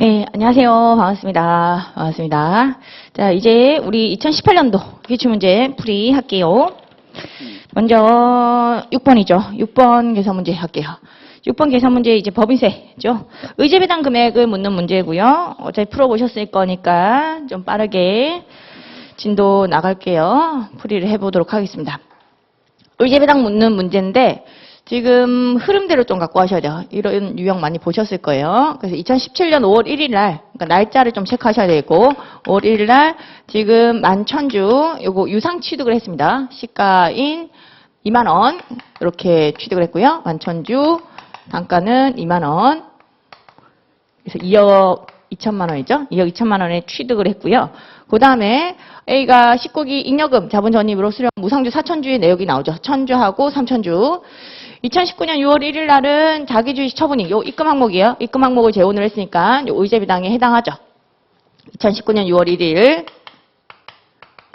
네, 안녕하세요. 반갑습니다. 반갑습니다. 자, 이제 우리 2018년도 기출문제 풀이 할게요. 먼저 6번이죠. 6번 계산 문제 할게요. 6번 계산 문제 이제 법인세죠. 의제배당 금액을 묻는 문제고요. 어차피 풀어보셨을 거니까 좀 빠르게 진도 나갈게요. 풀이를 해보도록 하겠습니다. 의제배당 묻는 문제인데 지금 흐름대로 좀 갖고 하셔야 돼요. 이런 유형 많이 보셨을 거예요. 그래서 2017년 5월 1일 날, 그러니까 날짜를 좀 체크하셔야 되고, 5월 1일 날 지금 11,000주, 요거 유상 취득을 했습니다. 시가인 2만원, 이렇게 취득을 했고요. 11,000주, 단가는 2만원. 그래서 2억 2천만 원이죠. 2억 2천만 원에 취득을 했고요. 그 다음에 A가 19기 잉여금 자본 전입으로 수령 무상주 4,000주의 내역이 나오죠. 1,000주하고 3,000주. 2019년 6월 1일 날은 자기주식 처분이 요 입금 항목이에요. 입금 항목을 재혼을 했으니까 요 의제비당에 해당하죠. 2019년 6월 1일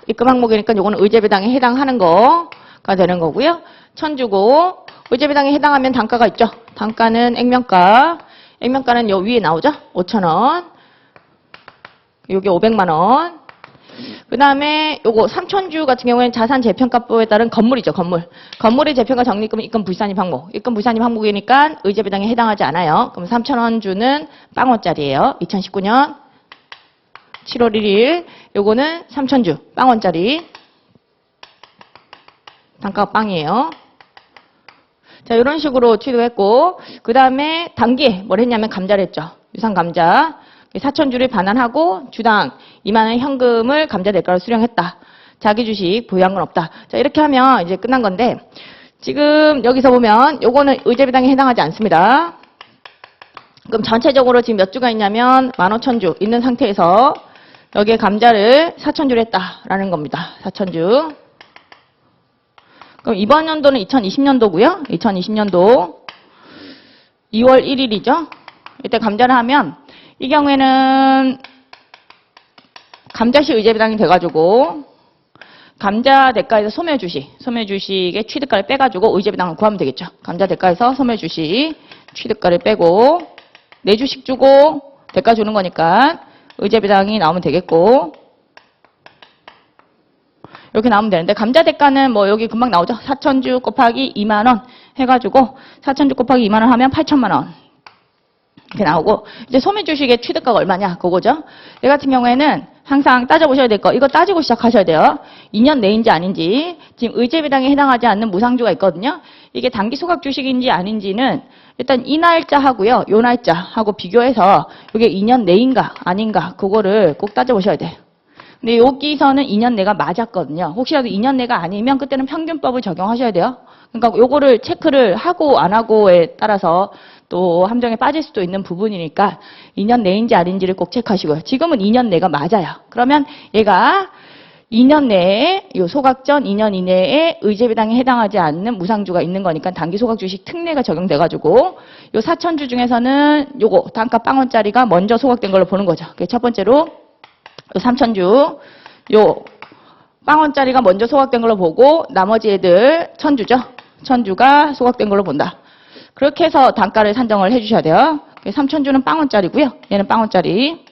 입금 항목이니까 요거는 의제비당에 해당하는 거가 되는 거고요. 1,000주고 의제비당에 해당하면 단가가 있죠. 단가는 액면가. 액면가는 요 위에 나오죠. 5,000원. 요게 500만 원. 그 다음에 요거 3,000주 같은 경우에는 자산 재평가법에 따른 건물이죠. 건물. 건물의 재평가 적립금은 입금 불산입 항목. 입금 불산입 항목이니까 의제배당에 해당하지 않아요. 그럼 3,000원 주는 빵원짜리예요. 2019년 7월 1일 요거는 3,000주 빵원짜리. 단가가 빵이에요. 자, 이런 식으로 취득했고, 그 다음에 단기에 뭘 했냐면 감자를 했죠. 유상 감자. 4,000주를 반환하고 주당 2만원 현금을 감자 대가로 수령했다. 자기 주식 보유한 건 없다. 자, 이렇게 하면 이제 끝난 건데, 지금 여기서 보면 요거는 의제배당에 해당하지 않습니다. 그럼 전체적으로 지금 몇 주가 있냐면 15,000주 있는 상태에서 여기에 감자를 4,000주를 했다라는 겁니다. 4,000주. 그럼 이번 연도는 2020년도고요. 2020년도 2월 1일이죠. 이때 감자를 하면 이 경우에는 감자시 의제배당이 돼가지고 감자 대가에서 소멸주식의 취득가를 빼가지고 의제배당을 구하면 되겠죠. 감자 대가에서 소멸주식 취득가를 빼고 내 주식 주고 대가 주는 거니까 의제배당이 나오면 되겠고 이렇게 나오면 되는데 감자 대가는 뭐 여기 금방 나오죠. 4,000주 곱하기 2만원 해가지고 4,000주 곱하기 2만원 하면 8천만 원. 이렇게 나오고 이제 소매주식의 취득가가 얼마냐 그거죠. 얘 같은 경우에는 항상 따져보셔야 될 거 이거 따지고 시작하셔야 돼요. 2년 내인지 아닌지 지금 의제배당에 해당하지 않는 무상주가 있거든요. 이게 단기 소각 주식인지 아닌지는 일단 이 날짜하고요. 요 날짜하고 비교해서 이게 2년 내인가 아닌가 그거를 꼭 따져보셔야 돼요. 근데 여기서는 2년 내가 맞았거든요. 혹시라도 2년 내가 아니면 그때는 평균법을 적용하셔야 돼요. 그러니까 요거를 체크를 하고 안 하고에 따라서 또 함정에 빠질 수도 있는 부분이니까 2년 내인지 아닌지를 꼭 체크하시고요. 지금은 2년 내가 맞아요. 그러면 얘가 2년 내에 요 소각전 2년 이내에 의제배당에 해당하지 않는 무상주가 있는 거니까 단기 소각주식 특례가 적용돼가지고 요 4,000주 중에서는 요거 단가 빵원짜리가 먼저 소각된 걸로 보는 거죠. 첫 번째로 요 3,000주 요 빵원짜리가 먼저 소각된 걸로 보고 나머지 애들 1,000주죠. 1,000주가 소각된 걸로 본다. 그렇게 해서 단가를 산정을 해주셔야 돼요. 3,000주는 빵원짜리고요. 얘는 빵원짜리.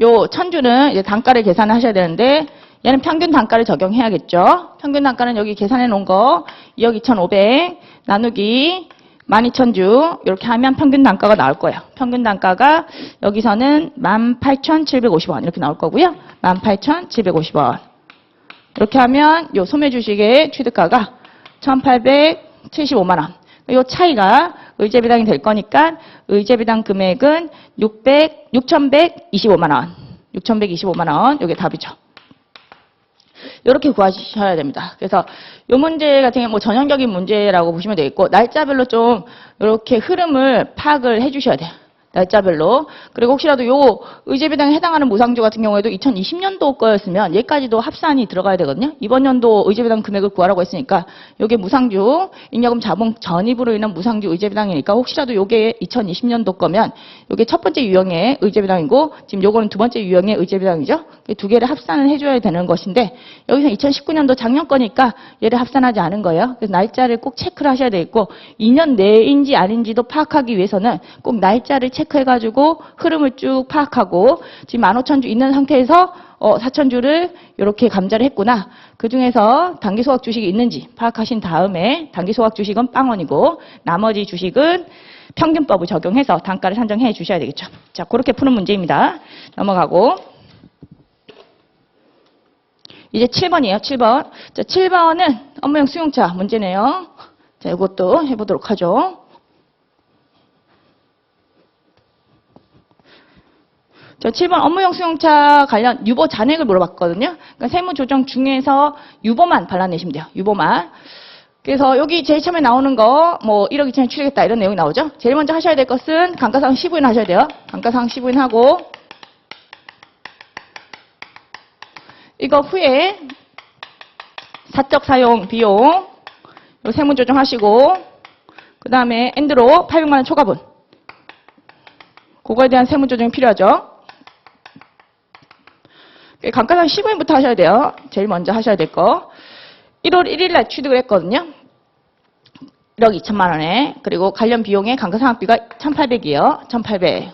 요 1,000주는 이제 단가를 계산하셔야 되는데 얘는 평균 단가를 적용해야겠죠. 평균 단가는 여기 계산해 놓은 거 2억 2,500 나누기 12,000주 이렇게 하면 평균 단가가 나올 거예요. 평균 단가가 여기서는 18,750원 이렇게 나올 거고요. 18,750원. 이렇게 하면 요 소매주식의 취득가가 1,875만 원. 요 차이가 의제배당이 될 거니까 의제배당 금액은 6,125만 원. 6,125만 원. 요게 답이죠. 이렇게 구하셔야 됩니다. 그래서 이 문제 같은 경우 뭐 전형적인 문제라고 보시면 되겠고 날짜별로 좀 이렇게 흐름을 파악을 해주셔야 돼요. 날짜별로. 그리고 혹시라도 요 의제배당에 해당하는 무상주 같은 경우에도 2020년도 거였으면 얘까지도 합산이 들어가야 되거든요. 이번 연도 의제배당 금액을 구하라고 했으니까 요게 무상주, 잉여금 자본 전입으로 인한 무상주 의제배당이니까 혹시라도 요게 2020년도 거면 요게 첫 번째 유형의 의제배당이고 지금 요거는 두 번째 유형의 의제배당이죠. 두 개를 합산을 해줘야 되는 것인데 여기서 2019년도 작년 거니까 얘를 합산하지 않은 거예요. 그래서 날짜를 꼭 체크를 하셔야 되겠고 2년 내인지 아닌지도 파악하기 위해서는 꼭 날짜를 체크해가지고 흐름을 쭉 파악하고 지금 15,000주 있는 상태에서 4,000주를 이렇게 감자를 했구나. 그중에서 단기소각 주식이 있는지 파악하신 다음에 단기소각 주식은 빵원이고 나머지 주식은 평균법을 적용해서 단가를 산정해 주셔야 되겠죠. 자, 그렇게 푸는 문제입니다. 넘어가고 이제 7번이에요. 7번. 자, 7번은 업무용 수용차 문제네요. 자, 이것도 해보도록 하죠. 자, 7번 업무용 수용차 관련 유보 잔액을 물어봤거든요. 그러니까 세무조정 중에서 유보만 발라내시면 돼요. 유보만. 그래서 여기 제일 처음에 나오는 거, 뭐 1억 2천에 추리겠다 이런 내용이 나오죠. 제일 먼저 하셔야 될 것은 감가상각 15인 하셔야 돼요. 감가상각 15인 하고 이거 후에 사적 사용 비용 요 세무조정 하시고 그 다음에 엔드로 800만 원 초과분 그거에 대한 세무조정이 필요하죠. 감가상각 15인부터 하셔야 돼요. 제일 먼저 하셔야 될 거. 1월 1일 날 취득을 했거든요. 1억 2천만 원에. 그리고 관련 비용의 감가상각비가 1,800이에요. 1,800.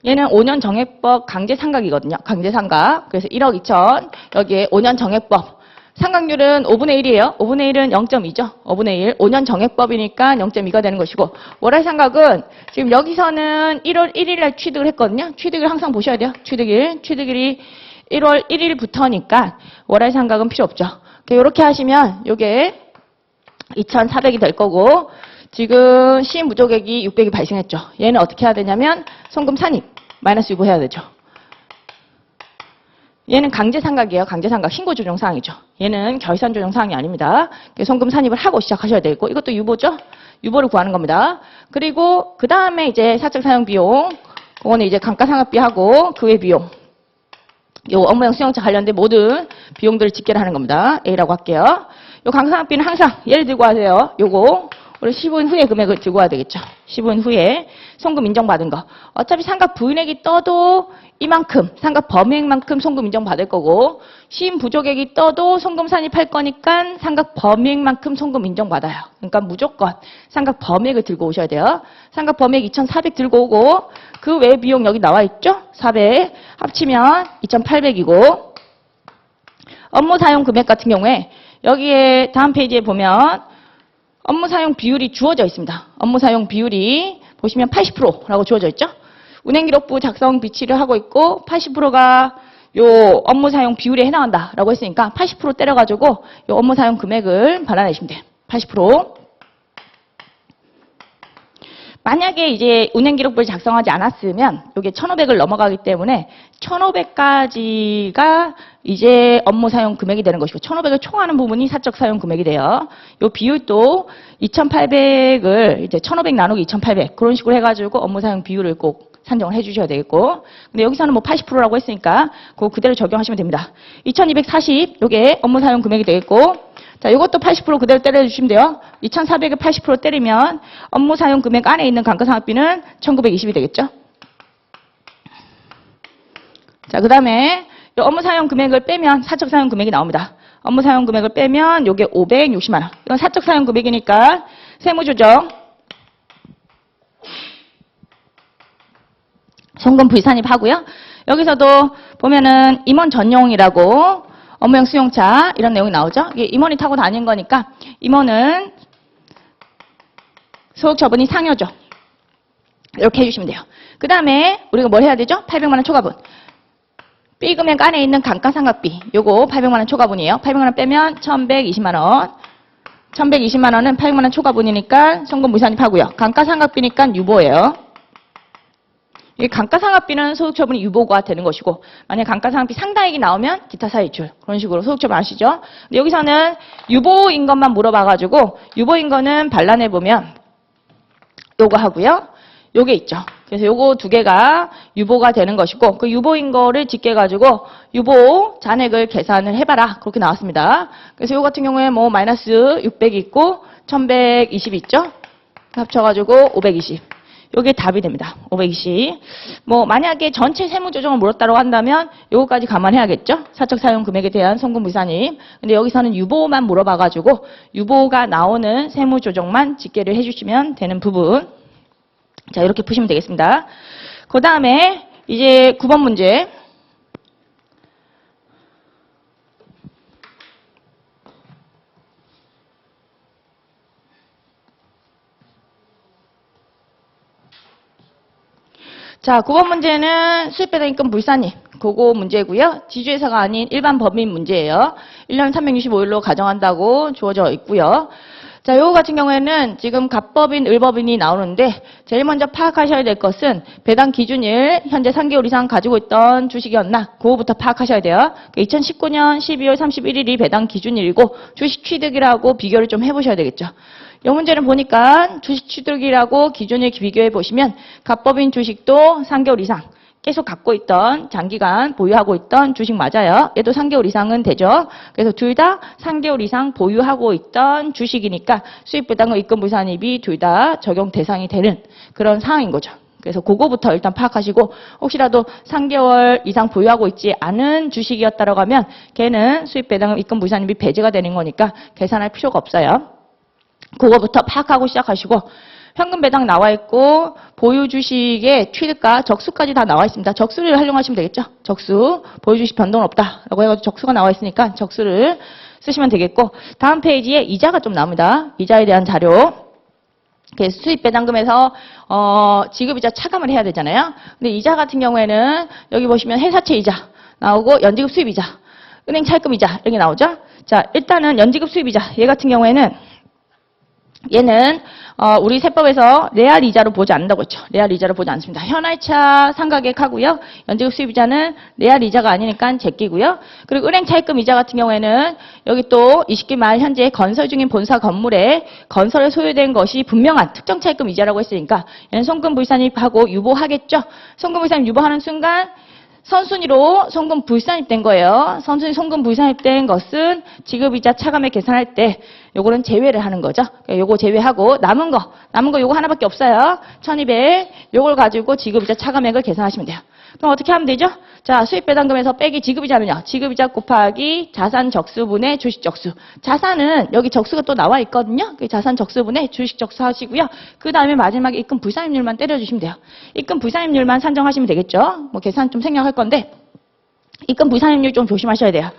얘는 5년 정액법 강제상각이거든요. 강제상각. 그래서 1억 2천. 여기에 5년 정액법. 상각률은 5분의 1이에요. 5분의 1은 0.2죠. 5분의 1. 5년 정액법이니까 0.2가 되는 것이고 월할 상각은 지금 여기서는 1월 1일 날 취득을 했거든요. 취득일 항상 보셔야 돼요. 취득일. 취득일이 1월 1일부터니까 월할 상각은 필요 없죠. 이렇게 하시면 이게 2,400이 될 거고 지금 시인 부족액이 600이 발생했죠. 얘는 어떻게 해야 되냐면 송금 산입 마이너스 유보해야 되죠. 얘는 강제상각이에요. 강제상각 신고조정사항이죠. 얘는 결산조정사항이 아닙니다. 송금 산입을 하고 시작하셔야 되고 이것도 유보죠. 유보를 구하는 겁니다. 그리고 그 다음에 이제 사적 사용 비용 그거는 이제 감가상각비하고 그 외 비용 요 업무용 수용차 관련된 모든 비용들을 집계를 하는 겁니다. A라고 할게요. 요 감가상각비는 항상 예를 들고 하세요. 요거 우리 15인 후에 금액을 들고 와야 되겠죠. 15인 후에 송금 인정받은 거. 어차피 상각 부인액이 떠도 이만큼 상각 범위액만큼 송금 인정받을 거고 시인 부족액이 떠도 송금 산입할 거니까 상각 범위액만큼 송금 인정받아요. 그러니까 무조건 상각 범위액을 들고 오셔야 돼요. 상각 범위액 2,400 들고 오고 그 외 비용 여기 나와 있죠. 400 합치면 2,800이고 업무 사용 금액 같은 경우에 여기에 다음 페이지에 보면 업무 사용 비율이 주어져 있습니다. 업무 사용 비율이 보시면 80%라고 주어져 있죠. 운행기록부 작성 비치를 하고 있고 80%가 요 업무 사용 비율에 해당한다라고 했으니까 80% 때려가지고 요 업무 사용 금액을 발라내시면 돼요. 80%. 만약에 이제 운행기록부를 작성하지 않았으면 이게 1,500을 넘어가기 때문에 1,500까지가 이제 업무 사용 금액이 되는 것이고 1,500을 총하는 부분이 사적 사용 금액이 돼요. 이 비율도 2,800을 이제 1,500 나누기 2,800 그런 식으로 해가지고 업무 사용 비율을 꼭 산정을 해주셔야 되겠고 근데 여기서는 뭐 80%라고 했으니까 그거 그대로 적용하시면 됩니다. 2,240 이게 업무 사용 금액이 되겠고 자, 이것도 80% 그대로 때려주시면 돼요. 2,400에 80% 때리면 업무 사용 금액 안에 있는 감가상각비는 1,920이 되겠죠. 자, 그 다음에 업무 사용 금액을 빼면 사적 사용 금액이 나옵니다. 업무 사용 금액을 빼면 이게 560만 원. 이건 사적 사용 금액이니까 세무조정 송금 불산입하고요. 여기서도 보면은 임원 전용이라고 업무용 수용차 이런 내용이 나오죠. 이게 임원이 타고 다닌 거니까 임원은 소득 처분이 상여죠. 이렇게 해주시면 돼요. 그 다음에 우리가 뭘 해야 되죠? 800만 원 초과분. B 금액 안에 있는 감가상각비 요거 800만 원 초과분이에요. 800만 원 빼면 1,120만 원. 1,120만 원은 800만 원 초과분이니까 송금 무산입하고요. 감가상각비니까 유보예요. 이 감가상각비는 소득처분이 유보가 되는 것이고 만약 감가상각비 상당액이 나오면 기타 사유출 그런 식으로 소득처분 아시죠? 근데 여기서는 유보인 것만 물어봐가지고 유보인 거는 반란해보면 요거 하고요. 요게 있죠. 그래서 요거 두 개가 유보가 되는 것이고 그 유보인 거를 집계해가지고 유보 잔액을 계산을 해봐라 그렇게 나왔습니다. 그래서 요 같은 경우에 뭐 마이너스 600이 있고 1,120이 있죠. 합쳐가지고 520. 요게 답이 됩니다. 520. 뭐 만약에 전체 세무조정을 물었다고 한다면 요거까지 감안해야겠죠. 사적 사용 금액에 대한 송금 무산입. 근데 여기서는 유보만 물어봐가지고 유보가 나오는 세무조정만 집계를 해주시면 되는 부분. 자, 이렇게 푸시면 되겠습니다. 그 다음에 이제 9번 문제. 자, 9번 문제는 수입배당 입금 불산입. 그거 문제고요. 지주회사가 아닌 일반 법인 문제예요. 1년 365일로 가정한다고 주어져 있고요. 자, 요거 같은 경우에는 지금 갑법인, 을법인이 나오는데 제일 먼저 파악하셔야 될 것은 배당 기준일 현재 3개월 이상 가지고 있던 주식이었나? 그거부터 파악하셔야 돼요. 2019년 12월 31일이 배당 기준일이고 주식 취득이라고 비교를 좀 해보셔야 되겠죠. 이 문제는 보니까 주식 취득이라고 기준일 비교해 보시면 갑법인 주식도 3개월 이상 계속 갖고 있던 장기간 보유하고 있던 주식 맞아요. 얘도 3개월 이상은 되죠. 그래서 둘 다 3개월 이상 보유하고 있던 주식이니까 수입부담과 입금불산입이 둘 다 적용 대상이 되는 그런 상황인 거죠. 그래서 그거부터 일단 파악하시고 혹시라도 3개월 이상 보유하고 있지 않은 주식이었다고 하면 걔는 수입배당 입금불산입이 배제가 되는 거니까 계산할 필요가 없어요. 그거부터 파악하고 시작하시고 현금 배당 나와 있고 보유 주식의 취득가 적수까지 다 나와 있습니다. 적수를 활용하시면 되겠죠. 적수 보유 주식 변동 없다라고 해가지고 적수가 나와 있으니까 적수를 쓰시면 되겠고 다음 페이지에 이자가 좀 나옵니다. 이자에 대한 자료. 수입 배당금에서 지급이자 차감을 해야 되잖아요. 근데 이자 같은 경우에는 여기 보시면 회사채 이자 나오고 연지급 수입이자, 은행 차입금 이자 이렇게 나오죠. 자, 일단은 연지급 수입이자 얘 같은 경우에는 얘는 우리 세법에서 레알 이자로 보지 않는다고 했죠. 레알 이자로 보지 않습니다. 현할차 상가액하고요. 연지급 수입이자는 레알 이자가 아니니까 제끼고요. 그리고 은행 차입금 이자 같은 경우에는 여기 또 20기 말 현재 건설 중인 본사 건물에 건설에 소요된 것이 분명한 특정 차입금 이자라고 했으니까 얘는 송금불산입하고 유보하겠죠. 송금불산입 유보하는 순간 선순위로 송금 불산입된 거예요. 선순위 송금 불산입된 것은 지급이자 차감액 계산할 때 요거는 제외를 하는 거죠. 요거 제외하고 남은 거 요거 하나밖에 없어요. 1200 요걸 가지고 지급이자 차감액을 계산하시면 돼요. 그럼 어떻게 하면 되죠? 자, 수입배당금에서 빼기 지급이자면요. 지급이자 곱하기 자산 적수분의 주식 적수. 자산은 여기 적수가 또 나와 있거든요. 자산 적수분의 주식 적수 하시고요. 그 다음에 마지막에 입금 불산입률만 때려주시면 돼요. 입금 불산입률만 산정하시면 되겠죠. 뭐 계산 좀 생략할 건데 입금 불산입률 좀 조심하셔야 돼요.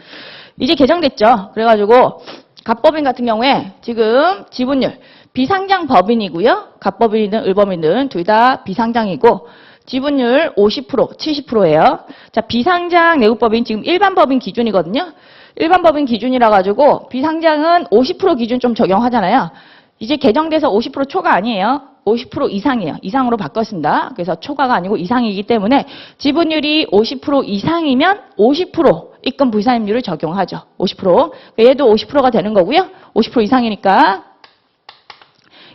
이제 개정됐죠. 그래가지고 갑법인 같은 경우에 지금 지분율 비상장 법인이고요. 갑법인이든 을법인이든 둘 다 비상장이고 지분율 50%, 70%예요. 자, 비상장 내국법인 지금 일반 법인 기준이거든요. 일반 법인 기준이라 가지고 비상장은 50% 기준 좀 적용하잖아요. 이제 개정돼서 50% 초과 아니에요. 50% 이상이에요. 이상으로 바꿨습니다. 그래서 초과가 아니고 이상이기 때문에 지분율이 50% 이상이면 50% 입금 불산입률을 적용하죠. 50%. 얘도 50%가 되는 거고요. 50% 이상이니까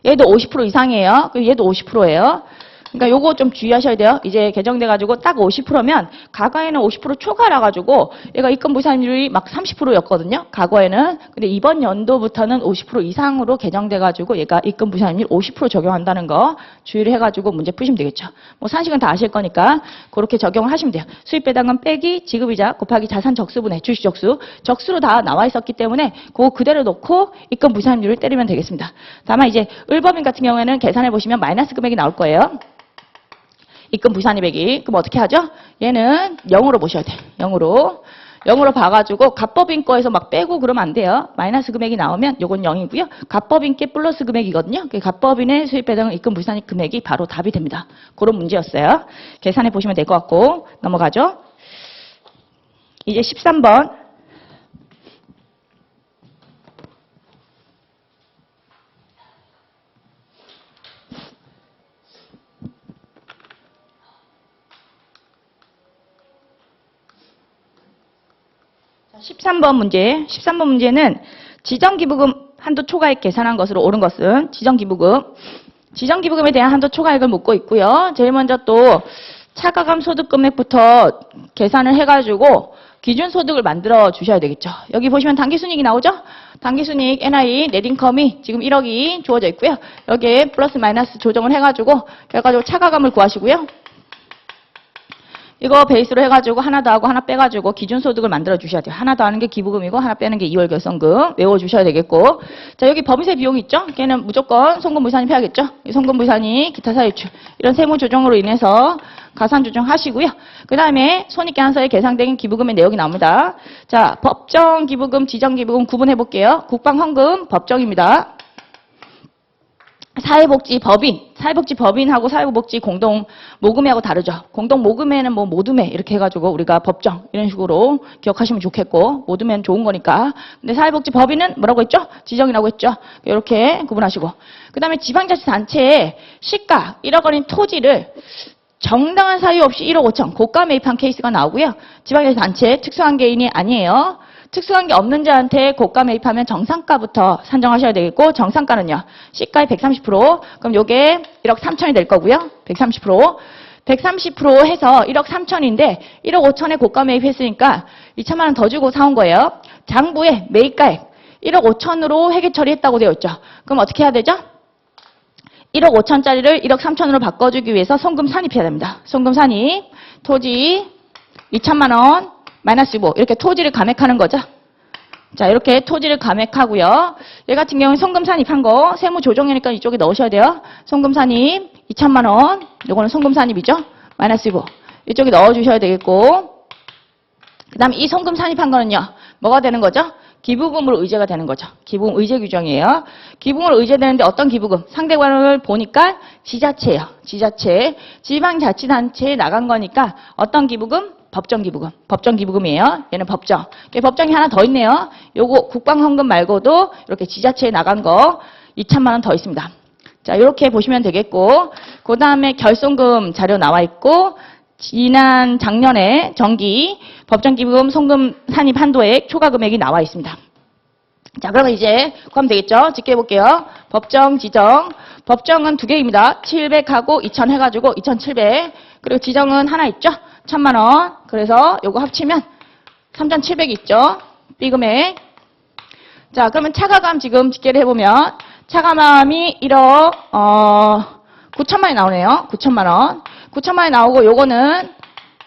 얘도 50% 이상이에요. 얘도 50%예요. 그러니까 요거 좀 주의하셔야 돼요. 이제 개정돼가지고 딱 50%면 과거에는 50% 초과라 가지고 얘가 입금 불산율이 막 30%였거든요. 과거에는. 근데 이번 연도부터는 50% 이상으로 개정돼가지고 얘가 입금 불산율 50% 적용한다는 거 주의를 해가지고 문제 푸시면 되겠죠. 뭐 산식은 다 아실 거니까 그렇게 적용을 하시면 돼요. 수입 배당금 빼기 지급이자 곱하기 자산 적수분의 주식 적수. 적수로 다 나와 있었기 때문에 그거 그대로 놓고 입금 불산율을 때리면 되겠습니다. 다만 이제 을법인 같은 경우에는 계산해 보시면 마이너스 금액이 나올 거예요. 입금 불산입액이. 그럼 어떻게 하죠? 얘는 0으로 보셔야 돼. 0으로 봐가지고 갑법인 거에서 막 빼고 그러면 안 돼요. 마이너스 금액이 나오면 요건 0이고요. 갑법인께 플러스 금액이거든요. 갑법인의 수입배당 입금 불산입 금액이 바로 답이 됩니다. 그런 문제였어요. 계산해 보시면 될 것 같고 넘어가죠. 이제 13번. 자, 13번 문제. 13번 문제는 지정기부금 한도 초과액 계산한 것으로 옳은 것은 지정기부금에 대한 한도 초과액을 묻고 있고요. 제일 먼저 또 차가감 소득 금액부터 계산을 해가지고 기준소득을 만들어 주셔야 되겠죠. 여기 보시면 당기순이익이 나오죠? 당기순이익 NI 넷인컴이 지금 1억이 주어져 있고요. 여기에 플러스 마이너스 조정을 해가지고 결과적으로 차가감을 구하시고요. 이거 베이스로 해가지고 하나 더하고 하나 빼가지고 기준소득을 만들어 주셔야 돼요. 하나 더하는 게 기부금이고 하나 빼는 게 2월 결성금 외워주셔야 되겠고. 자, 여기 법인세 비용이 있죠? 걔는 무조건 송금부산입 해야겠죠? 이 송금부산이 기타 사유출 이런 세무 조정으로 인해서 가산 조정하시고요. 그 다음에 손익계산서에 계상된 기부금의 내역이 나옵니다. 자, 법정 기부금, 지정 기부금 구분해 볼게요. 국방헌금 법정입니다. 사회복지법인하고 사회복지 공동 모금회하고 다르죠. 공동 모금회는 뭐 모둠회 이렇게 해가지고 우리가 법정 이런 식으로 기억하시면 좋겠고, 모둠회는 좋은 거니까. 근데 사회복지법인은 뭐라고 했죠? 지정이라고 했죠. 이렇게 구분하시고. 그 다음에 지방자치단체에 시가 1억 원인 토지를 정당한 사유 없이 1억 5천 고가 매입한 케이스가 나오고요. 지방자치단체 특수한 개인이 아니에요. 특수한 게 없는 자한테 고가 매입하면 정상가부터 산정하셔야 되겠고, 정상가는요, 시가의 130%, 그럼 요게 1억 3천이 될 거고요. 130% 해서 1억 3천인데 1억 5천에 고가 매입했으니까 2천만 원 더 주고 사온 거예요. 장부에 매입가액 1억 5천으로 회계 처리했다고 되어 있죠. 그럼 어떻게 해야 되죠? 1억 5천짜리를 1억 3천으로 바꿔주기 위해서 송금 산입해야 됩니다. 송금 산입, 토지 2천만 원, 마이너스 5 이렇게 토지를 감액하는 거죠. 자, 이렇게 토지를 감액하고요. 얘 같은 경우는 송금 산입한 거 세무 조정이니까 이쪽에 넣으셔야 돼요. 송금 산입 2천만 원, 요거는 송금 산입이죠. 마이너스 5 이쪽에 넣어주셔야 되겠고, 그 다음에 이 송금 산입한 거는요, 뭐가 되는 거죠? 기부금으로 의제가 되는 거죠. 기부금 의제 규정이에요. 기부금으로 의제되는데 어떤 기부금? 상대관을 보니까 지자체예요. 지자체, 지방자치단체에 나간 거니까 어떤 기부금? 법정기부금. 법정기부금이에요. 얘는 법정. 법정이 하나 더 있네요. 요거 국방헌금 말고도 이렇게 지자체에 나간 거 2천만 원 더 있습니다. 자, 이렇게 보시면 되겠고, 그 다음에 결손금 자료 나와 있고, 지난 작년에 정기 법정기부금 송금 산입 한도액 초과 금액이 나와 있습니다. 자, 그러면 이제 구하면 되겠죠? 집계해 볼게요. 법정, 지정. 법정은 두 개입니다. 700하고 2000 해가지고 2700. 그리고 지정은 하나 있죠? 1000만 원. 그래서 요거 합치면 3700 있죠? B금액. 자, 그러면 차가감 지금 집계를 해보면 차가감이 1억 9천만 원이 나오네요. 9천만 원. 9천만 원이 나오고 요거는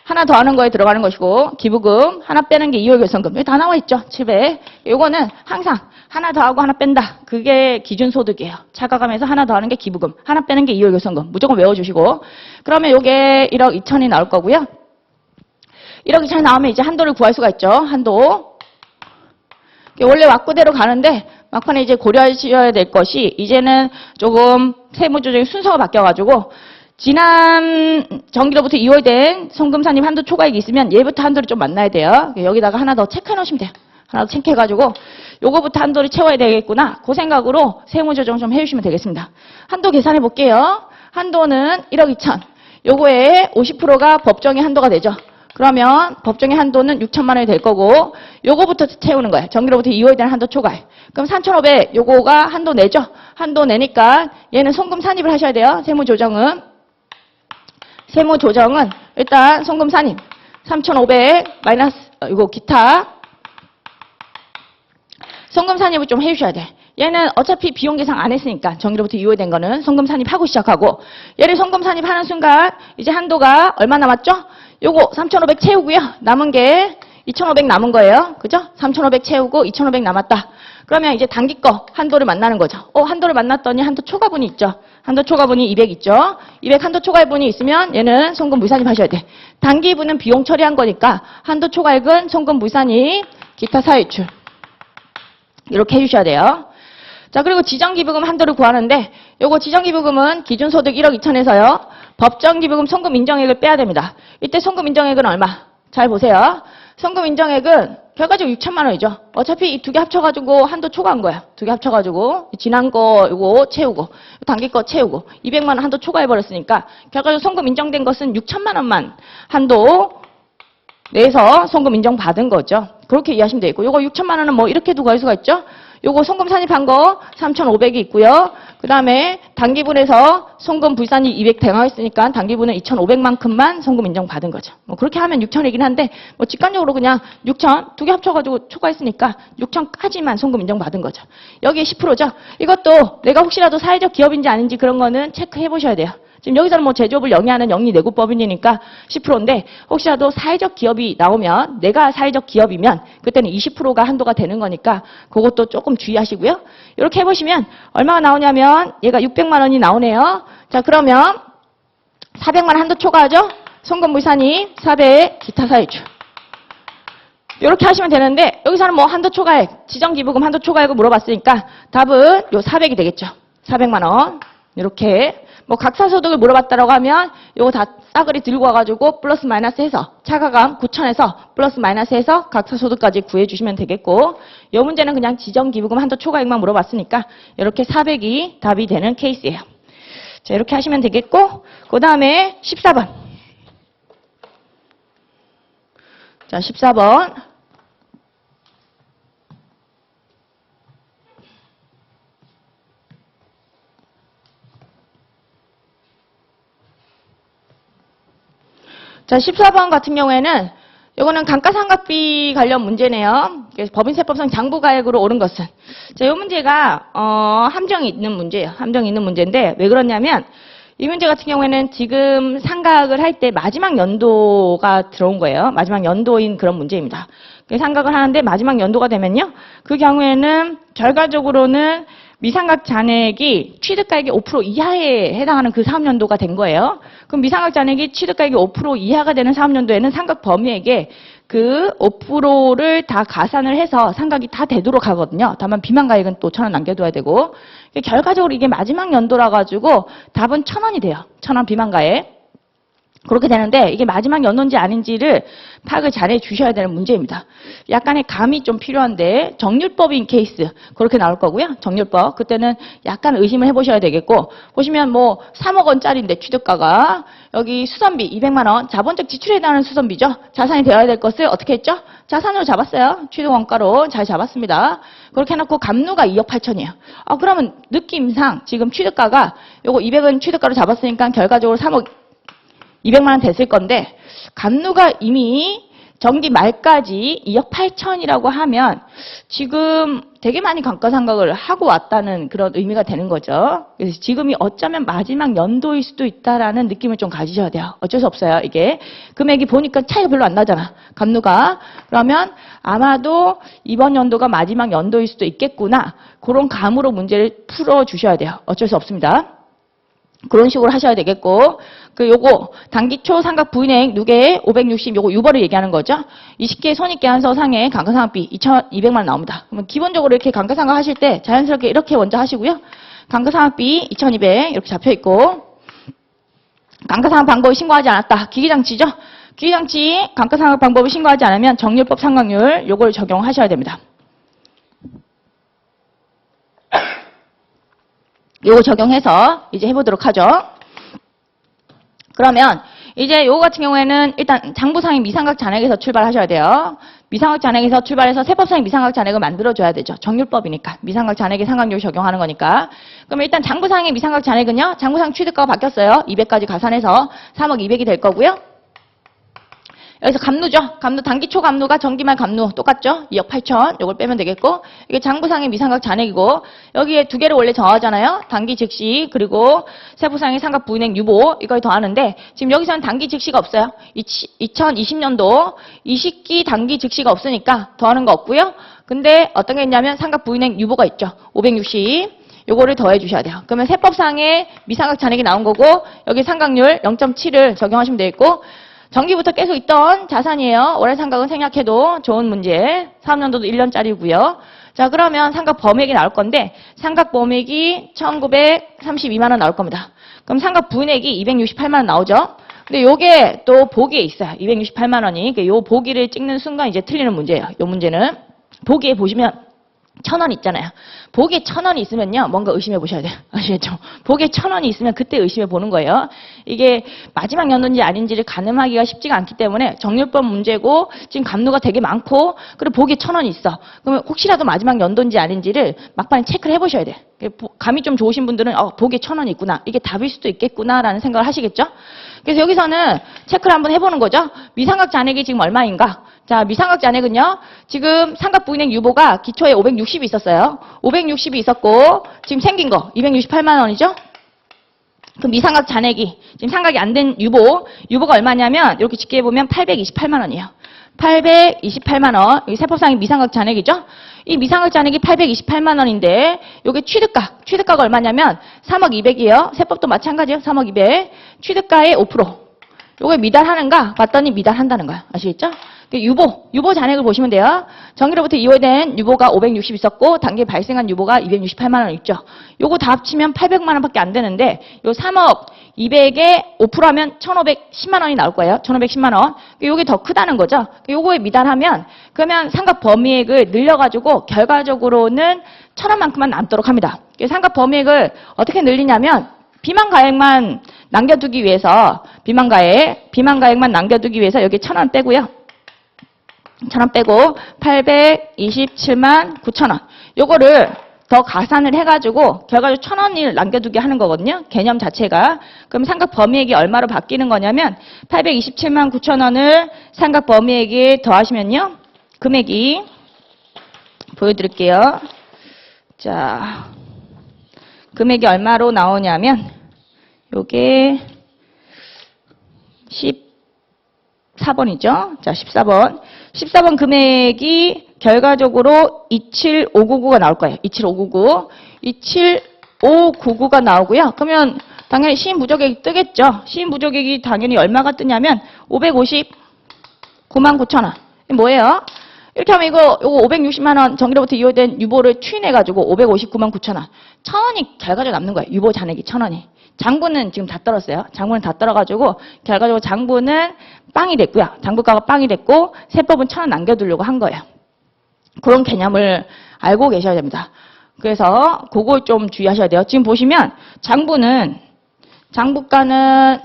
하나 더 하는 거에 들어가는 것이고, 기부금 하나 빼는 게 2월 결성금. 여기 다 나와 있죠. 700. 요거는 항상 하나 더 하고 하나 뺀다. 그게 기준소득이에요. 차가감에서 하나 더 하는 게 기부금, 하나 빼는 게 2월 결성금. 무조건 외워주시고. 그러면 요게 1억 2천이 나올 거고요. 1억 2천이 나오면 이제 한도를 구할 수가 있죠. 한도. 원래 왁구대로 가는데 막판에 이제 고려하셔야 될 것이, 이제는 조금 세무조정의 순서가 바뀌어가지고 지난 정기로부터 2월 된 송금 산입 한도 초과액이 있으면 얘부터 한도를 좀 만나야 돼요. 여기다가 하나 더 체크해 놓으시면 돼요. 하나 더 체크해가지고 요거부터 한도를 채워야 되겠구나. 그 생각으로 세무조정 좀 해주시면 되겠습니다. 한도 계산해 볼게요. 한도는 1억 2천. 요거에 50%가 법정의 한도가 되죠. 그러면 법정의 한도는 6천만 원이 될 거고, 요거부터 채우는 거예요. 정기로부터 2월 된 한도 초과액. 그럼 3,500 요거가 한도 내죠. 한도 내니까 얘는 송금 산입을 하셔야 돼요. 세무조정은 일단 송금 산입 3,500 마이너스 이거 기타 송금 산입을 좀 해주셔야 돼. 얘는 어차피 비용 계산 안 했으니까 정기로부터 2월 된 거는 송금 산입하고 시작하고, 얘를 송금 산입하는 순간 이제 한도가 얼마 남았죠? 요거 3,500 채우고요. 남은 게 2,500 남은 거예요. 그죠? 3,500 채우고 2,500 남았다. 그러면 이제 단기 거 한도를 만나는 거죠. 한도를 만났더니 한도 초과분이 있죠. 한도 초과분이 200 있죠. 200 한도 초과분이 있으면 얘는 송금 무산입 하셔야 돼. 단기분은 비용 처리한 거니까 한도 초과액은 송금 무산입, 기타 사유출. 이렇게 해주셔야 돼요. 자, 그리고 지정기부금 한도를 구하는데, 요거 지정기부금은 기준소득 1억 2천에서요. 법정기부금 송금 인정액을 빼야 됩니다. 이때 송금 인정액은 얼마? 잘 보세요. 송금 인정액은 결과적으로 6천만 원이죠. 어차피 이 두 개 합쳐가지고 한도 초과한 거야. 두 개 합쳐가지고 지난 거 요거 채우고 단기 거 채우고 200만 원 한도 초과해버렸으니까 결과적으로 송금 인정된 것은 6천만 원만 한도 내에서 송금 인정받은 거죠. 그렇게 이해하시면 되겠고, 요거 6천만 원은 뭐 이렇게도 구할 수가 있죠. 요거 송금 산입한 거 3,500이 있고요. 그 다음에 단기분에서 송금 불산이 200 대강했으니까 단기분은 2,500만큼만 송금 인정받은 거죠. 뭐 그렇게 하면 6천이긴 한데, 뭐 직관적으로 그냥 6천 두 개 합쳐가지고 초과했으니까 6천까지만 송금 인정받은 거죠. 여기에 10%죠. 이것도 내가 혹시라도 사회적 기업인지 아닌지 그런 거는 체크해 보셔야 돼요. 지금 여기서는 뭐 제조업을 영위하는 영리내구법인이니까 10%인데 혹시라도 사회적 기업이 나오면 내가 사회적 기업이면 그때는 20%가 한도가 되는 거니까 그것도 조금 주의하시고요. 이렇게 해보시면 얼마가 나오냐면 얘가 600만 원이 나오네요. 자, 그러면 400만 원 한도 초과하죠? 송금물산이 400 기타 사유주. 이렇게 하시면 되는데 여기서는 뭐 한도 초과액, 지정기부금 한도 초과액을 물어봤으니까 답은 요 400이 되겠죠. 400만 원. 이렇게 뭐 각사소득을 물어봤다라고 하면 요거 다 싸그리 들고 와가지고 플러스 마이너스 해서 차가감 9천에서 플러스 마이너스 해서 각사소득까지 구해주시면 되겠고 요 문제는 그냥 지정기부금 한도 초과액만 물어봤으니까 이렇게 400이 답이 되는 케이스예요. 자, 이렇게 하시면 되겠고 그 다음에 14번. 자, 14번. 자, 14번 같은 경우에는 이거는 감가상각비 관련 문제네요. 그래서 법인세법상 장부가액으로 옳은 것은. 자, 이 문제가 함정이 있는 문제예요. 함정이 있는 문제인데 왜 그러냐면 이 문제 같은 경우에는 지금 상각을 할 때 마지막 연도가 들어온 거예요. 마지막 연도인 그런 문제입니다. 상각을 하는데 마지막 연도가 되면요. 그 경우에는 결과적으로는 미상각 잔액이 취득가액의 5% 이하에 해당하는 그 사업연도가 된 거예요. 그럼 미상각 잔액이 취득가액의 5% 이하가 되는 사업연도에는 상각 범위액에 그 5%를 다 가산을 해서 상각이 다 되도록 하거든요. 다만 비만가액은 또 1,000원 남겨둬야 되고 결과적으로 이게 마지막 연도라 가지고 답은 1,000원이 돼요. 1,000원 비만가액. 그렇게 되는데 이게 마지막 연도인지 아닌지를 파악을 잘해 주셔야 되는 문제입니다. 약간의 감이 좀 필요한데 정률법인 케이스 그렇게 나올 거고요. 정률법 그때는 약간 의심을 해보셔야 되겠고 보시면 뭐 3억 원짜리인데 취득가가 여기 수선비 200만 원 자본적 지출에 해당하는 수선비죠. 자산이 되어야 될 것을 어떻게 했죠? 자산으로 잡았어요. 취득원가로 잘 잡았습니다. 그렇게 해놓고 감루가 2억 8천이에요. 그러면 느낌상 지금 취득가가 요거 200은 취득가로 잡았으니까 결과적으로 3억 200만 원 됐을 건데 감루가 이미 정기 말까지 2억 8천이라고 하면 지금 되게 많이 감가상각을 하고 왔다는 그런 의미가 되는 거죠. 그래서 지금이 어쩌면 마지막 연도일 수도 있다라는 느낌을 좀 가지셔야 돼요. 어쩔 수 없어요. 이게 금액이 보니까 차이가 별로 안 나잖아. 감루가. 그러면 아마도 이번 연도가 마지막 연도일 수도 있겠구나. 그런 감으로 문제를 풀어주셔야 돼요. 어쩔 수 없습니다. 그런 식으로 하셔야 되겠고 요거 단기초 상각 부인액 누계 560 요거 유벌을 얘기하는 거죠. 20개 손익계산서 상의 감가상각비 2,200만 원 나옵니다. 그러면 기본적으로 이렇게 감가상각 하실 때 자연스럽게 이렇게 먼저 하시고요. 감가상각비 2,200 이렇게 잡혀 있고 감가상각 방법을 신고하지 않았다. 기기장치죠. 기기장치 감가상각 방법을 신고하지 않으면 정률법 상각률 요걸 적용하셔야 됩니다. 요거 적용해서 이제 해보도록 하죠. 그러면 이제 요거 같은 경우에는 일단 장부상의 미상각 잔액에서 출발하셔야 돼요. 미상각 잔액에서 출발해서 세법상의 미상각 잔액을 만들어줘야 되죠. 정률법이니까. 미상각 잔액에 상각률 적용하는 거니까. 그럼 일단 장부상의 미상각 잔액은요. 장부상 취득가가 바뀌었어요. 200까지 가산해서 3억 200이 될 거고요. 여기서 감루죠. 감루 단기초 감루가 정기말 감루 똑같죠. 2억 8천 요걸 빼면 되겠고 이게 장부상의 미상각 잔액이고 여기에 두 개를 원래 정하잖아요. 단기 즉시 그리고 세부상의 상각 부인액 유보 이걸 더하는데 지금 여기서는 단기 즉시가 없어요. 2020년도 20기 단기 즉시가 없으니까 더하는 거 없고요. 근데 어떤 게 있냐면 상각 부인액 유보가 있죠. 560 요거를 더해 주셔야 돼요. 그러면 세법상의 미상각 잔액이 나온 거고 여기 상각률 0.7을 적용하시면 되겠고 정기부터 계속 있던 자산이에요. 월할 상각은 생략해도 좋은 문제. 3년도도 1년짜리고요. 자, 그러면 상각 범액이 나올 건데 상각 범액이 1,932만 원 나올 겁니다. 그럼 상각 부인액이 268만 원 나오죠. 근데 요게 또 보기에 있어요. 268만 원이. 요 보기를 찍는 순간 이제 틀리는 문제예요. 요 문제는 보기에 보시면 1,000원 있잖아요. 보기에 1,000원이 있으면요. 뭔가 의심해 보셔야 돼요. 아시겠죠? 보기에 1,000원이 있으면 그때 의심해 보는 거예요. 이게 마지막 연도인지 아닌지를 가늠하기가 쉽지가 않기 때문에 정률법 문제고 지금 감루가 되게 많고 그리고 보기에 1,000원이 있어. 그러면 혹시라도 마지막 연도인지 아닌지를 막판에 체크를 해보셔야 돼요. 감이 좀 좋으신 분들은 보기에 1,000원이 있구나. 이게 답일 수도 있겠구나라는 생각을 하시겠죠? 그래서 여기서는 체크를 한번 해보는 거죠. 미상각 잔액이 지금 얼마인가? 자, 미상각 잔액은요. 지금 상각 부인액 유보가 기초에 560이 있었어요. 560이 있었고 지금 생긴 거 268만 원이죠. 그 미상각 잔액이 지금 상각이 안 된 유보가 얼마냐면 이렇게 집계해 보면 828만 원이에요. 828만 원. 여기 세법상의 미상각 잔액이죠. 이 미상각 잔액이 828만 원인데 요게 취득가가 얼마냐면 3억 200이에요. 세법도 마찬가지예요. 3억 200. 취득가의 5%. 요게 미달하는가 봤더니 미달한다는 거야. 아시겠죠? 유보 잔액을 보시면 돼요. 정기로부터 이후된 유보가 560 있었고 단기에 발생한 유보가 268만 원 있죠. 요거 다 합치면 800만 원밖에 안 되는데 요 3억 200에 5%하면 1,510만 원이 나올 거예요. 1,510만 원. 요게 더 크다는 거죠. 요거에 미달하면 그러면 상각 범위액을 늘려가지고 결과적으로는 1,000원만큼만 남도록 합니다. 상각 범위액을 어떻게 늘리냐면 비만가액만 남겨두기 위해서 비만가액만 남겨두기 위해서 여기 1,000원 빼고요. 1,000원 빼고 827만 9천원. 요거를 더 가산을 해가지고 결과적으로 1,000원을 남겨두게 하는 거거든요. 개념 자체가. 그럼 상각 범위액이 얼마로 바뀌는 거냐면 827만 9천원을 상각 범위액에 더하시면요. 금액이 보여드릴게요. 자, 금액이 얼마로 나오냐면 요게 14번이죠. 자, 14번 금액이 결과적으로 27599가 나올 거예요. 27599가 나오고요. 그러면 당연히 시인부족액이 뜨겠죠. 시인부족액이 당연히 얼마가 뜨냐면 559만 9천원. 뭐예요? 이렇게 하면 요거 560만 원 정기로부터 이후된 유보를 추인해가지고 559만 9천원. 1,000원이 결과적으로 남는 거예요. 유보 잔액이 1,000원이. 장부는 지금 다 떨었어요. 장부는 다 떨어가지고 결과적으로 장부는 빵이 됐고요. 장부가가 빵이 됐고 세법은 1,000원 남겨두려고 한 거예요. 그런 개념을 알고 계셔야 됩니다. 그래서 그거 좀 주의하셔야 돼요. 지금 보시면 장부가는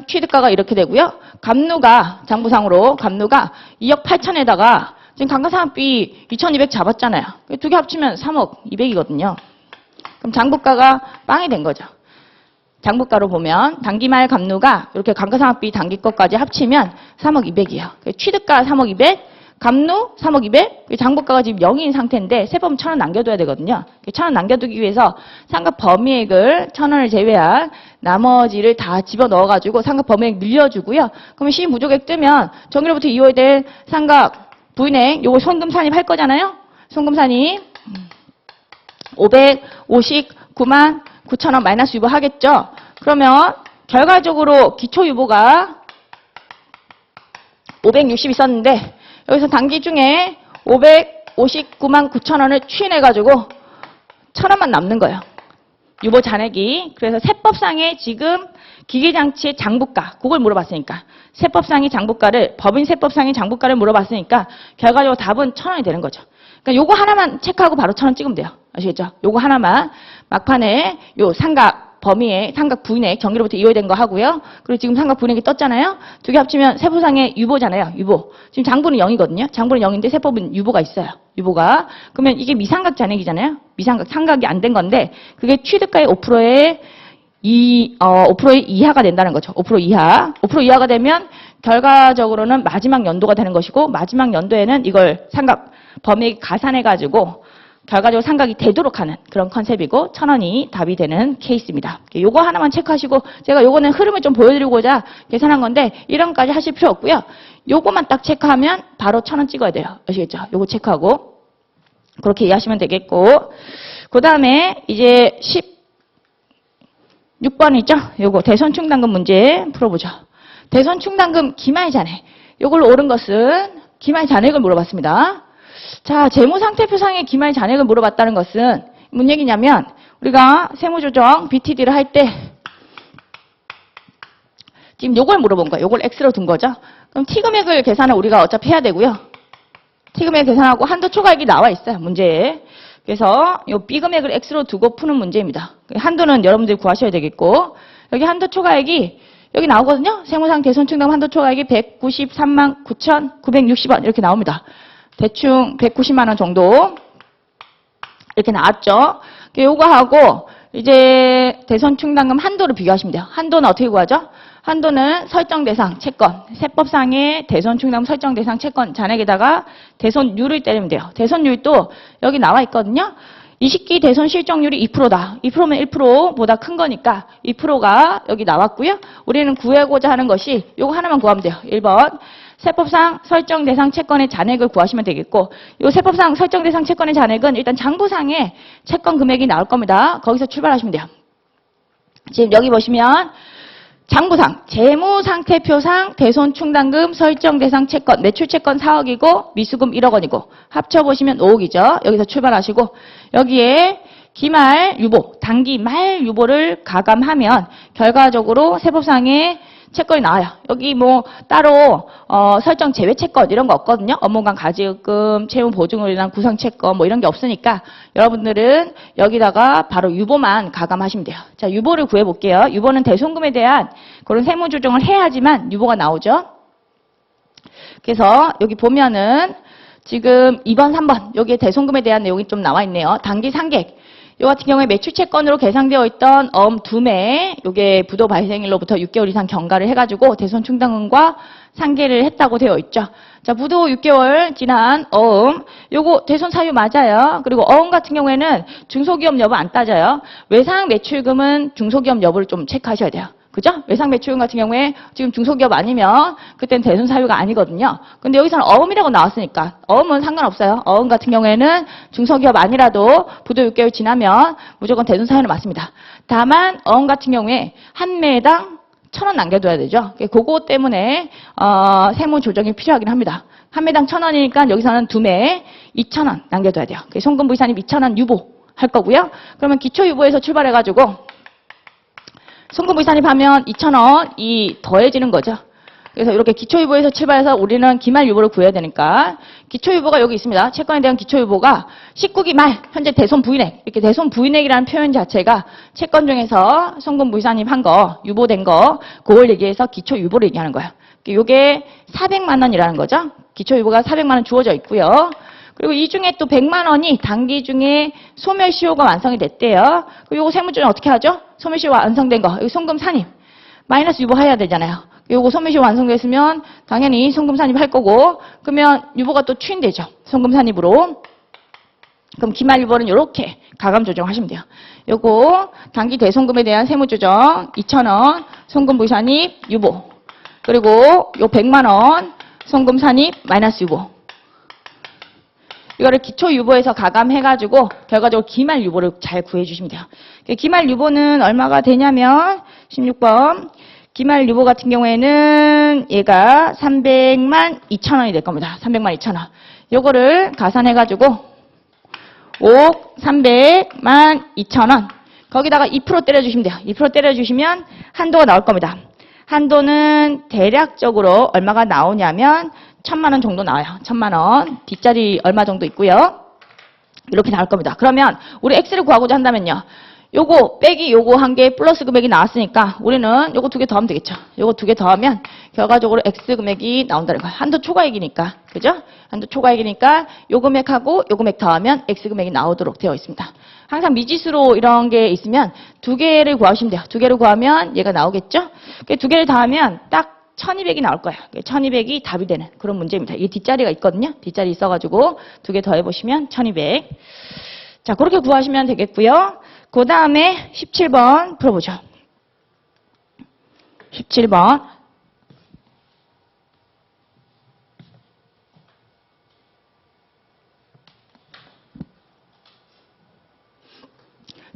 취득가가 이렇게 되고요. 장부상으로 감누가 2억 8천에다가 지금 감가상각비 2,200 잡았잖아요. 두 개 합치면 3억 200이거든요. 그럼 장부가가 빵이 된 거죠. 장부가로 보면 단기말 감누가 이렇게 감가상각비 단기 것까지 합치면 3억 200이에요. 취득가 3억 200, 감누 3억 200, 장부가가 지금 0인 상태인데 세법 1,000원 남겨둬야 되거든요. 1,000원 남겨두기 위해서 상각 범위액을 1,000원을 제외한 나머지를 다 집어넣어가지고 상각 범위액 늘려주고요. 그러면 시무조액 뜨면 정기로부터 이후된 상각 부인액 요거 손금산입 할 거잖아요. 손금산입 559만 9천원 마이너스 유보 하겠죠. 그러면 결과적으로 기초유보가 560 있었는데 여기서 단기 중에 559만 9천원을 추인해가지고 1,000원만 남는 거예요. 유보 잔액이. 그래서 세법상의 지금 기계장치의 장부가 그걸 물어봤으니까 세법상의 장부가를 법인 세법상의 장부가를 물어봤으니까 결과적으로 답은 1,000원이 되는 거죠. 그러니까 요거 하나만 체크하고 바로 1,000원 찍으면 돼요. 아시겠죠? 요거 하나만 막판에 요 상각 범위에 상각 부인액 정기로부터 이후된 거 하고요. 그리고 지금 상각 부인액이 떴잖아요. 두 개 합치면 세법상의 유보잖아요. 유보. 지금 장부는 0이거든요. 장부는 0인데 세법은 유보가 있어요. 유보가. 그러면 이게 미상각 잔액이잖아요. 상각이 안 된 건데 그게 취득가의 5% 이하가 된다는 거죠. 5% 이하. 5% 이하가 되면 결과적으로는 마지막 연도가 되는 것이고 마지막 연도에는 이걸 상각 범위액 가산해가지고 결과적으로 상각이 되도록 하는 그런 컨셉이고 1,000원이 답이 되는 케이스입니다. 요거 하나만 체크하시고 제가 요거는 흐름을 좀 보여드리고자 계산한 건데 이런 것까지 하실 필요 없고요. 요거만 딱 체크하면 바로 1,000원 찍어야 돼요. 아시겠죠? 요거 체크하고 그렇게 이해하시면 되겠고 그 다음에 이제 16번 있죠? 요거 대손 충당금 문제 풀어보죠. 대손 충당금 기말 잔액. 요걸로 옳은 것은 기말 잔액을 물어봤습니다. 자, 재무상태표상의 기말 잔액을 물어봤다는 것은 뭔 얘기냐면 우리가 세무조정 BTD를 할 때 지금 요걸 물어본 거예요. 요걸 X로 둔 거죠. 그럼 T금액을 계산을 우리가 어차피 해야 되고요. T금액 계산하고 한도 초과액이 나와 있어요. 문제에. 그래서 요 B금액을 X로 두고 푸는 문제입니다. 한도는 여러분들이 구하셔야 되겠고 여기 한도 초과액이 여기 나오거든요. 세무상 대손 충당금 한도 초과액이 193만 9,960원 이렇게 나옵니다. 대충 190만 원 정도 이렇게 나왔죠. 요거 하고 이제 대손 충당금 한도를 비교하시면 돼요. 한도는 어떻게 구하죠? 한도는 설정 대상 채권, 세법상의 대손 충당금 설정 대상 채권 잔액에다가 대손율을 때리면 돼요. 대손율도 여기 나와 있거든요. 이 시기 대손 실적률이 2%다. 2%면 1%보다 큰 거니까 2%가 여기 나왔고요. 우리는 구하고자 하는 것이 요거 하나만 구하면 돼요. 1번. 세법상 설정 대상 채권의 잔액을 구하시면 되겠고, 요 세법상 설정 대상 채권의 잔액은 일단 장부상에 채권 금액이 나올 겁니다. 거기서 출발하시면 돼요. 지금 여기 보시면 장부상, 재무상태표상 대손충당금 설정 대상 채권, 매출 채권 4억이고 미수금 1억 원이고 합쳐보시면 5억이죠. 여기서 출발하시고 여기에 기말 유보, 단기 말 유보를 가감하면 결과적으로 세법상의 채권이 나와요. 여기 뭐 따로 설정 제외 채권 이런 거 없거든요. 업무관 가지금, 채무 보증을 위한 구상 채권 뭐 이런 게 없으니까 여러분들은 여기다가 바로 유보만 가감하시면 돼요. 자, 유보를 구해 볼게요. 유보는 대손금에 대한 그런 세무 조정을 해야지만 유보가 나오죠. 그래서 여기 보면은 지금 2번, 3번 여기에 대손금에 대한 내용이 좀 나와 있네요. 단기 상객. 이 같은 경우에 매출 채권으로 계상되어 있던 어음 2매, 요게 부도 발생일로부터 6개월 이상 경과를 해가지고 대손 충당금과 상계를 했다고 되어 있죠. 자, 부도 6개월 지난 어음, 요거 대손 사유 맞아요. 그리고 어음 같은 경우에는 중소기업 여부 안 따져요. 외상 매출금은 중소기업 여부를 좀 체크하셔야 돼요. 그죠? 외상 매출금 같은 경우에 지금 중소기업 아니면 그때는 대손 사유가 아니거든요. 근데 여기서는 어음이라고 나왔으니까 어음은 상관없어요. 어음 같은 경우에는 중소기업 아니라도 부도 6개월 지나면 무조건 대손 사유는 맞습니다. 다만 어음 같은 경우에 한 매당 1,000원 남겨둬야 되죠. 그거 때문에 세무 조정이 필요하긴 합니다. 한 매당 1,000원이니까 여기서는 2매 2,000원 남겨둬야 돼요. 송금부의산입 2,000원 유보 할 거고요. 그러면 기초유보에서 출발해가지고 송금부의산입하면 2,000원이 더해지는 거죠. 그래서 이렇게 기초유보에서 출발해서 우리는 기말유보를 구해야 되니까 기초유보가 여기 있습니다. 채권에 대한 기초유보가 19기 말 현재 대손 부인액, 이렇게 대손 부인액이라는 표현 자체가 채권 중에서 송금부의산입한 거, 유보된 거 그걸 얘기해서 기초유보를 얘기하는 거예요. 이게 400만 원이라는 거죠. 기초유보가 400만 원 주어져 있고요. 그리고 이 중에 또 100만 원이 단기 중에 소멸시효가 완성이 됐대요. 그리고 요거 세무조정 어떻게 하죠? 소멸시효가 완성된 거, 여기 송금 산입, 마이너스 유보해야 되잖아요. 요거 소멸시효 완성됐으면 당연히 송금 산입할 거고, 그러면 유보가 또 추인되죠. 송금 산입으로. 그럼 기말 유보는 이렇게 가감 조정하시면 돼요. 요거 단기 대송금에 대한 세무조정 2,000원, 송금 부산입 유보. 그리고 요 100만 원 송금 산입 마이너스 유보. 이거를 기초 유보에서 가감해가지고 결과적으로 기말 유보를 잘 구해주시면 돼요. 기말 유보는 얼마가 되냐면 16번 기말 유보 같은 경우에는 얘가 300만 2천원이 될 겁니다. 300만 2천원. 요거를 가산해가지고 5억 300만 2천원. 거기다가 2% 때려주시면 돼요. 2% 때려주시면 한도가 나올 겁니다. 한도는 대략적으로 얼마가 나오냐면 1,000만 원 정도 나와요. 1,000만 원. 뒷자리 얼마 정도 있고요. 이렇게 나올 겁니다. 그러면 우리 X를 구하고자 한다면요. 요거 빼기 요거 한 개 플러스 금액이 나왔으니까 우리는 요거 2개 더하면 되겠죠. 요거 2개 더하면 결과적으로 X 금액이 나온다는 거예요. 한도 초과액이니까. 그죠? 한도 초과액이니까 요 금액하고 요 금액 더하면 X 금액이 나오도록 되어 있습니다. 항상 미지수로 이런 게 있으면 2개를 구하시면 돼요. 2개를 구하면 얘가 나오겠죠? 2개를 더하면 딱 1200이 나올 거예요. 1200이 답이 되는 그런 문제입니다. 이게 뒷자리가 있거든요. 뒷자리 있어가지고 2개 더해보시면 1200. 자, 그렇게 구하시면 되겠고요. 그 다음에 17번 풀어보죠. 17번.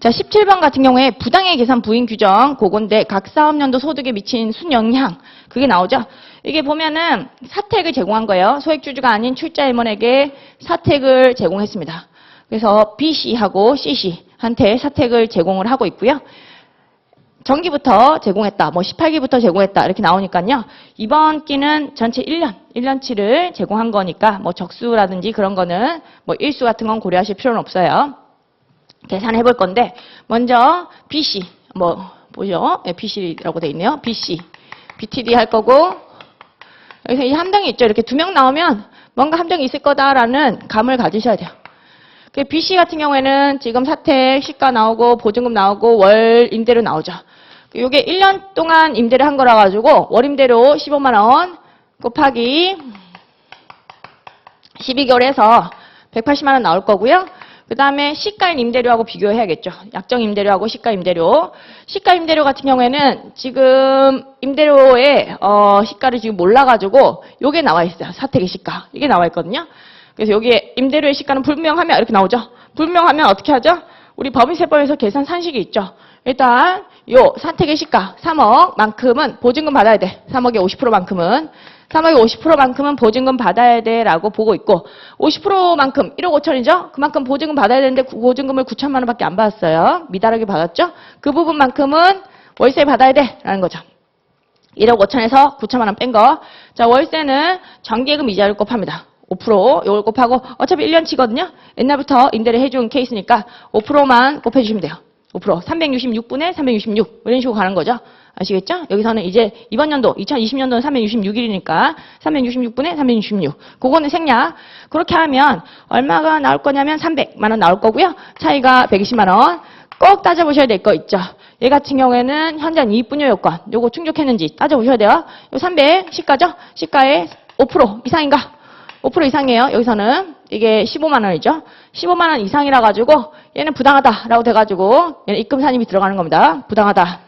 자, 17번 같은 경우에 부당의 계산 부인 규정 그건데 각 사업연도 소득에 미친 순영향 그게 나오죠. 이게 보면은 사택을 제공한 거예요. 소액주주가 아닌 출자임원에게 사택을 제공했습니다. 그래서 B씨하고 C씨한테 사택을 제공을 하고 있고요. 정기부터 제공했다. 뭐 18기부터 제공했다. 이렇게 나오니까요. 이번 기는 전체 1년치를 제공한 거니까 뭐 적수라든지 그런 거는 뭐 일수 같은 건 고려하실 필요는 없어요. 계산해 볼 건데 먼저 BC 뭐 보죠? BC라고 돼 있네요. BC, BTD 할 거고 여기서 이 함정이 있죠. 이렇게 2명 나오면 뭔가 함정이 있을 거다라는 감을 가지셔야 돼요. BC 같은 경우에는 지금 사택, 시가 나오고 보증금 나오고 월 임대료 나오죠. 이게 1년 동안 임대를 한 거라 가지고 월 임대료 15만 원 곱하기 12개월 해서 180만 원 나올 거고요. 그 다음에 시가인 임대료하고 비교해야겠죠. 약정 임대료하고 시가 임대료. 시가 임대료 같은 경우에는 지금 임대료의 시가를 지금 몰라가지고 요게 나와 있어요. 사택의 시가. 이게 나와 있거든요. 그래서 여기에 임대료의 시가는 불명하면 이렇게 나오죠. 불명하면 어떻게 하죠? 우리 법인세법에서 계산 산식이 있죠. 일단 요 사택의 시가 3억만큼은 보증금 받아야 돼. 3억의 50%만큼은. 3억의 50%만큼은 보증금 받아야 돼라고 보고 있고 50%만큼 1억 5천이죠. 그만큼 보증금 받아야 되는데 보증금을 9천만 원밖에 안 받았어요. 미달하게 받았죠. 그 부분만큼은 월세 받아야 돼라는 거죠. 1억 5천에서 9천만 원 뺀 거. 자, 월세는 정기예금 이자율 곱합니다. 5% 이걸 곱하고 어차피 1년치거든요. 옛날부터 임대를 해준 케이스니까 5%만 곱해주시면 돼요. 5% 366분의 366 이런 식으로 가는 거죠. 아시겠죠? 여기서는 이제 이번 연도 2020년도는 366일이니까 366분의 366 그거는 생략. 그렇게 하면 얼마가 나올 거냐면 300만 원 나올 거고요. 차이가 120만 원. 꼭 따져보셔야 될 거 있죠. 얘 같은 경우에는 현장 이익분요 요건 요거 충족했는지 따져보셔야 돼요. 요 300 시가죠? 시가의 5% 이상인가? 5% 이상이에요. 여기서는 이게 15만 원이죠. 15만 원 이상이라 가지고 얘는 부당하다라고 돼가지고 얘는 입금 산입이 들어가는 겁니다. 부당하다.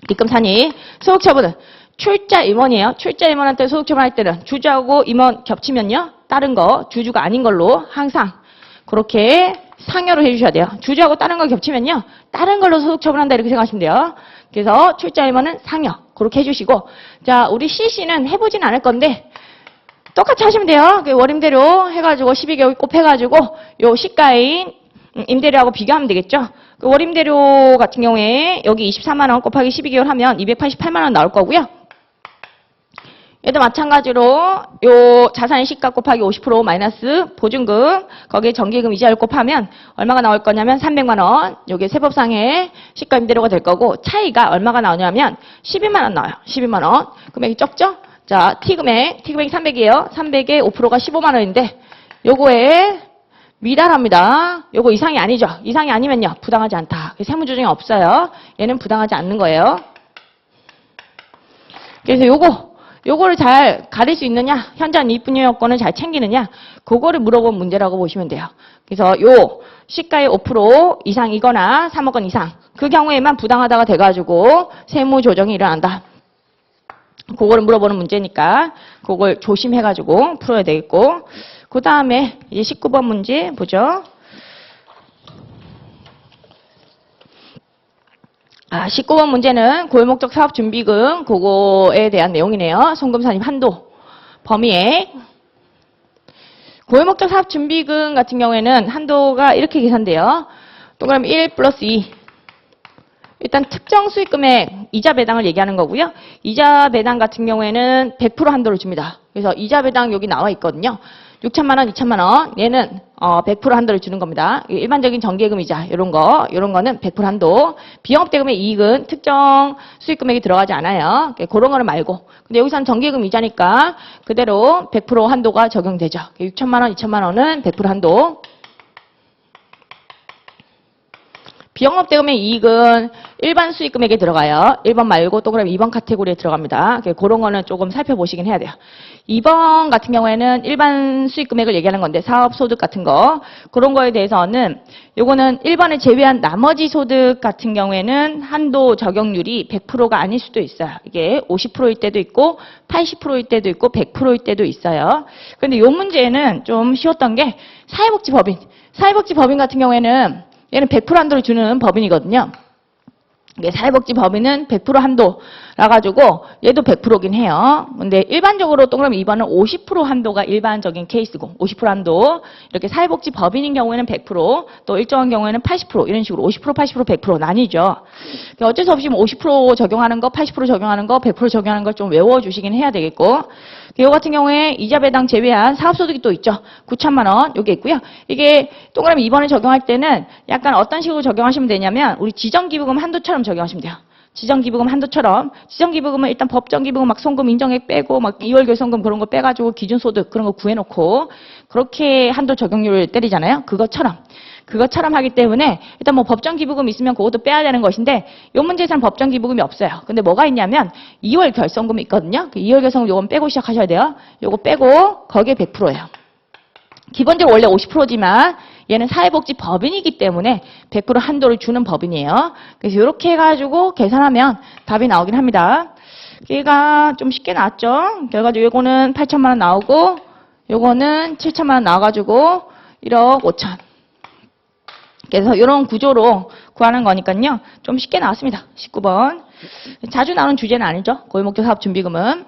입금 산입. 소득 처분은 출자 임원이에요. 출자 임원한테 소득 처분할 때는 주주하고 임원 겹치면요. 다른 거 주주가 아닌 걸로 항상 그렇게 상여로 해주셔야 돼요. 주주하고 다른 거 겹치면요. 다른 걸로 소득 처분한다 이렇게 생각하시면 돼요. 그래서 출자 임원은 상여 그렇게 해주시고 자 우리 CC는 해보진 않을 건데 똑같이 하시면 돼요. 월임대료 해가지고 12개월 곱해가지고 요 시가인 임대료하고 비교하면 되겠죠. 그 월임대료 같은 경우에 여기 24만 원 곱하기 12개월 하면 288만 원 나올 거고요. 얘도 마찬가지로 요 자산의 시가 곱하기 50% 마이너스 보증금 거기에 정기예금 이자율 곱하면 얼마가 나올 거냐면 300만 원. 요게 세법상의 시가 임대료가 될 거고 차이가 얼마가 나오냐면 12만 원 나와요. 12만 원. 금액이 적죠? 자, T금액이 300이에요. 300에 5%가 15만 원인데 요거에 미달합니다. 요거 이상이 아니죠. 이상이 아니면요. 부당하지 않다. 세무조정이 없어요. 얘는 부당하지 않는 거예요. 그래서 요거를 잘 가릴 수 있느냐, 현장 이익분요 요건을 잘 챙기느냐, 그거를 물어본 문제라고 보시면 돼요. 그래서 요 시가의 5% 이상이거나 3억 원 이상, 그 경우에만 부당하다가 돼가지고 세무조정이 일어난다. 그거를 물어보는 문제니까 그걸 조심해가지고 풀어야 되겠고, 그 다음에 이제 19번 문제 보죠. 19번 문제는 고유목적 사업준비금 그거에 대한 내용이네요. 송금 산입 한도, 범위액. 고유목적 사업준비금 같은 경우에는 한도가 이렇게 계산돼요. 동그라미 1 플러스 2. 일단 특정 수익금액 이자 배당을 얘기하는 거고요. 이자 배당 같은 경우에는 100% 한도를 줍니다. 그래서 이자 배당 여기 나와 있거든요. 6천만 원, 2천만 원. 얘는 100% 한도를 주는 겁니다. 일반적인 정기예금 이자 이런 거는 100% 한도. 비영업대금의 이익은 특정 수익금액이 들어가지 않아요. 그런 거는 말고. 근데 여기서는 정기예금 이자니까 그대로 100% 한도가 적용되죠. 6천만 원, 2천만 원은 100% 한도. 비영업대금의 이익은 일반 수익금액에 들어가요. 1번 말고 동그라미 2번 카테고리에 들어갑니다. 그런 거는 조금 살펴보시긴 해야 돼요. 2번 같은 경우에는 일반 수익금액을 얘기하는 건데 사업소득 같은 거 그런 거에 대해서는 요거는 1번을 제외한 나머지 소득 같은 경우에는 한도 적용률이 100%가 아닐 수도 있어요. 이게 50%일 때도 있고 80%일 때도 있고 100%일 때도 있어요. 그런데 요 문제는 좀 쉬웠던 게 사회복지법인 같은 경우에는 얘는 100% 한도를 주는 법인이거든요. 사회복지법인은 100% 한도라 가지고 얘도 100%긴 해요. 근데 일반적으로 동그라미 2번은 50% 한도가 일반적인 케이스고 50% 한도 이렇게 사회복지법인인 경우에는 100%, 또 일정한 경우에는 80% 이런 식으로 50%, 80%, 100% 나뉘죠. 어쩔 수 없이 50% 적용하는 거, 80% 적용하는 거, 100% 적용하는 걸 좀 외워주시긴 해야 되겠고, 이거 같은 경우에 이자 배당 제외한 사업소득이 또 있죠. 9천만 원 요게 있고요. 이게 동그라미 2번을 적용할 때는 약간 어떤 식으로 적용하시면 되냐면 우리 지정기부금 한도처럼 적용하시면 돼요. 지정기부금 한도처럼. 지정기부금은 일단 법정기부금 막 송금 인정액 빼고 막 2월 결손금 그런 거 빼가지고 기준소득 그런 거 구해놓고 그렇게 한도 적용률을 때리잖아요. 그것처럼 하기 때문에 일단 뭐 법정기부금 있으면 그것도 빼야 되는 것인데 이 문제에서는 법정기부금이 없어요. 근데 뭐가 있냐면 2월 결손금이 있거든요. 그 2월 결손금 요건 빼고 시작하셔야 돼요. 요거 빼고 거기에 100%예요. 기본적으로 원래 50%지만 얘는 사회복지법인이기 때문에 100% 한도를 주는 법인이에요. 그래서 이렇게 해가지고 계산하면 답이 나오긴 합니다. 얘가 좀 쉽게 나왔죠. 결과적으로 요거는 8천만 원 나오고 요거는 7천만 원 나와가지고 1억 5천. 그래서 이런 구조로 구하는 거니까요. 좀 쉽게 나왔습니다. 19번. 자주 나오는 주제는 아니죠. 고유목적 사업 준비금은.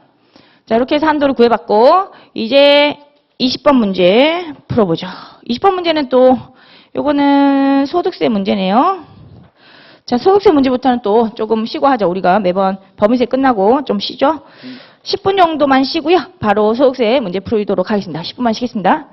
자, 이렇게 해서 한도를 구해봤고 이제 20번 문제 풀어보죠. 20번 문제는 또 요거는 소득세 문제네요. 자, 소득세 문제부터는 또 조금 쉬고 하죠. 우리가 매번 법인세 끝나고 좀 쉬죠. 10분 정도만 쉬고요. 바로 소득세 문제 풀도록 하겠습니다. 10분만 쉬겠습니다.